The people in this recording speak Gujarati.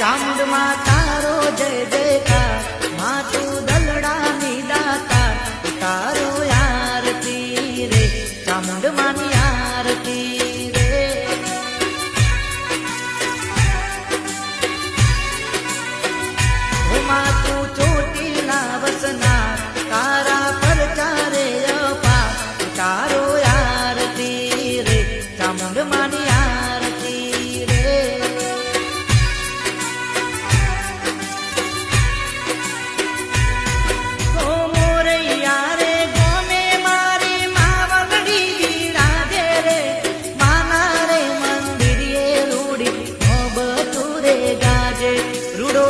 ચામુંડમાં તારો જય જયકાર, માં તું દલડાની દાતા, તારો આરતી રે, ચામુંડમાની આરતી રે. માં તું ચોટીલા વસનાર, તારા પર ચારે અપાર, તારો આરતી રે, ચામુંડમાની આરતી રે. ઓ મોરૈયા રે ગોમે મારી માવગડી બિરાજે રે, માના રે મંદિરે રૂડી મોબતું રે ગાજે, રૂડો